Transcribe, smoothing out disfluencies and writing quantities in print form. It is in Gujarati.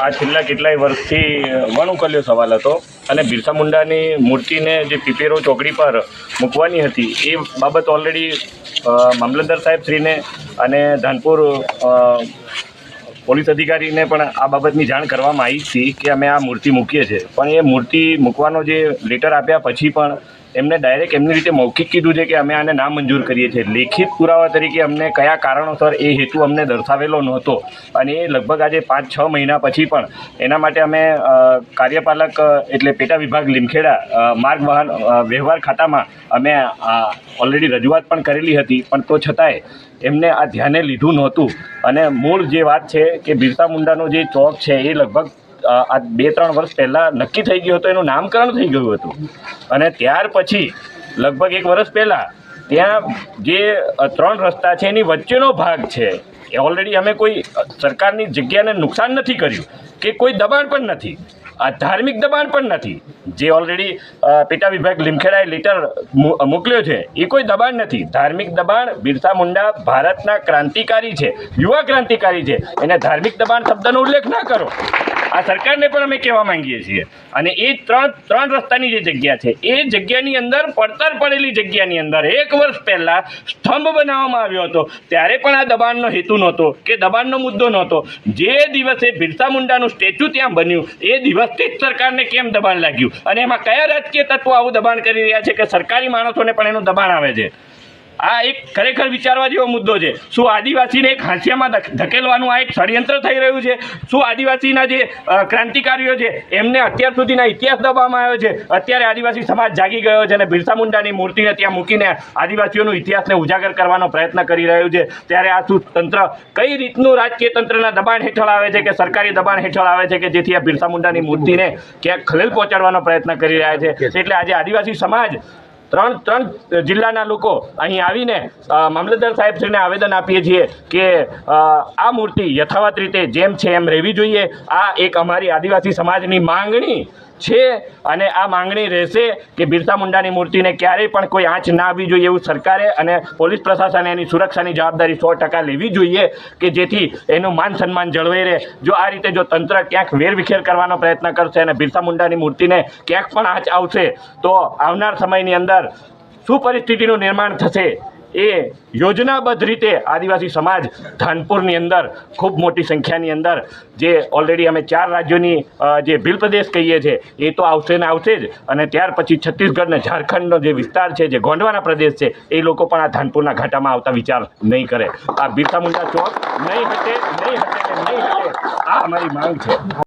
આ છેલ્લા કેટલાય વર્ષથી વણઉકલ્યો સવાલ હતો અને બિરસા મુંડાની મૂર્તિને જે પીપેરો ચોકડી પર મૂકવાની હતી એ બાબત ઓલરેડી મામલતદાર સાહેબશ્રીને અને ધાનપુર પોલીસ અધિકારીને પણ આ બાબતની જાણ કરવામાં આવી હતી કે અમે આ મૂર્તિ મૂકીએ છીએ, પણ એ મૂર્તિ મૂકવાનો જે લેટર આપ્યા પછી પણ એમને ડાયરેક્ટ એમની રીતે મૌખિક કીધું છે કે અમે આને નામંજૂર કરીએ છીએ. લેખિત પુરાવા તરીકે અમને કયા કારણોસર એ હેતુ અમને દર્શાવેલો નહોતો અને એ લગભગ આજે 5-6 મહિના પછી પણ એના માટે અમે કાર્યપાલક એટલે પેટા વિભાગ લીમખેડા માર્ગ વાહન વ્યવહાર ખાતામાં અમે ઓલરેડી રજૂઆત પણ કરેલી હતી, પણ તો છતાંય એમને આ ધ્યાને લીધું નહોતું. અને મૂળ જે વાત છે કે બિરસા મુંડાનો જે ચોક છે એ લગભગ આ 2-3 વર્ષ પહેલાં નક્કી થઈ ગયું હતું, એનું નામકરણ થઈ ગયું હતું અને ત્યાર પછી લગભગ 1 વર્ષ પહેલાં ત્યાં જે 3 રસ્તા છે એની વચ્ચેનો ભાગ છે એ ઓલરેડી અમે કોઈ સરકારની જગ્યાને નુકસાન નથી કર્યું કે કોઈ દબાણ પણ નથી, આ ધાર્મિક દબાણ પણ નથી. જે ઓલરેડી પેટા વિભાગ લીમખેડાએ લેટર મોકલ્યો છે એ કોઈ દબાણ નથી. ધાર્મિક દબાણ બિરસા મુંડા ભારતના ક્રાંતિકારી છે, યુવા ક્રાંતિકારી છે, એને ધાર્મિક દબાણ શબ્દનો ઉલ્લેખ ના કરો. આ સરકારને પણ અમે કહેવા માંગીએ છીએ. અને એ ત્રણ રસ્તાની જે જગ્યા છે એ જગ્યાની અંદર પડતર પડેલી જગ્યાની અંદર 1 વર્ષ પહેલાં સ્તંભ બનાવવામાં આવ્યો હતો, ત્યારે પણ આ દબાણનો હેતુ નહોતો કે દબાણનો મુદ્દો નહોતો. જે દિવસે બિરસા મુંડાનું સ્ટેચ્યુ ત્યાં બન્યું એ દિવસથી જ સરકારને કેમ દબાણ લાગ્યું અને એમાં કયા રાજકીય તત્વો આવું દબાણ કરી રહ્યા છે કે સરકારી માણસોને પણ એનું દબાણ આવે છે? આ એક ખરેખર વિચારવા જેવો મુદ્દો છે. શું આદિવાસીને એક હાંસિયામાં ધકેલવાનું આ એક ષડયંત્ર થઈ રહ્યું છે? શું આદિવાસીના જે ક્રાંતિકારીઓ છે એમને અત્યાર સુધીના ઇતિહાસ દબાવવામાં આવ્યો છે? અત્યારે આદિવાસી સમાજ જાગી ગયો છે અને બિરસા મુંડાની મૂર્તિને ત્યાં મૂકીને આદિવાસીઓનો ઇતિહાસને ઉજાગર કરવાનો પ્રયત્ન કરી રહ્યું છે. ત્યારે આ શું તંત્ર કઈ રીતનું રાજકીય તંત્રના દબાણ હેઠળ આવે છે કે સરકારી દબાણ હેઠળ આવે છે કે જેથી આ બિરસા મુંડાની મૂર્તિને ક્યાંક ખલેલ પહોંચાડવાનો પ્રયત્ન કરી રહ્યા છે? એટલે આજે આદિવાસી સમાજ ત્રણ જિલ્લાના લોકો અહીં આવીને મામલતદાર સાહેબશ્રીને આવેદન આપીએ છીએ કે આ મૂર્તિ યથાવત રીતે જેમ છે એમ રહેવી જોઈએ. આ એક અમારી આદિવાસી સમાજની માંગણી છે અને આ માંગણી રહેશે કે બિરસા મુંડાની મૂર્તિને ક્યારેય પણ કોઈ આંચ ના આવવી જોઈએ એવું સરકારે અને પોલીસ પ્રશાસને એની સુરક્ષાની જવાબદારી 100% લેવી જોઈએ કે જેથી એનું માન સન્માન જળવાઈ રહે. જો આ રીતે જો તંત્ર ક્યાંક વેરવિખેર કરવાનો પ્રયત્ન કરશે અને બિરસા મુંડાની મૂર્તિને ક્યાંક પણ આંચ આવશે તો આવનાર સમયની અંદર શું પરિસ્થિતિનું નિર્માણ થશે એ યોજનાબદ્ધ રીતે આદિવાસી સમાજ ધાનપુરની અંદર ખૂબ મોટી સંખ્યાની અંદર જે ઓલરેડી અમે 4 રાજ્યોની જે ભીલ પ્રદેશ કહીએ છીએ એ તો આવશે ને આવશે જ, અને ત્યાર પછી છત્તીસગઢ ને ઝારખંડનો જે વિસ્તાર છે જે ગોંડવાના પ્રદેશ છે એ લોકો પણ આ ધાનપુરના ઘાટામાં આવતા વિચાર નહીં કરે. આ બિરસા મુંડા ચોક નહીં હટે. આ અમારી માંગ છે.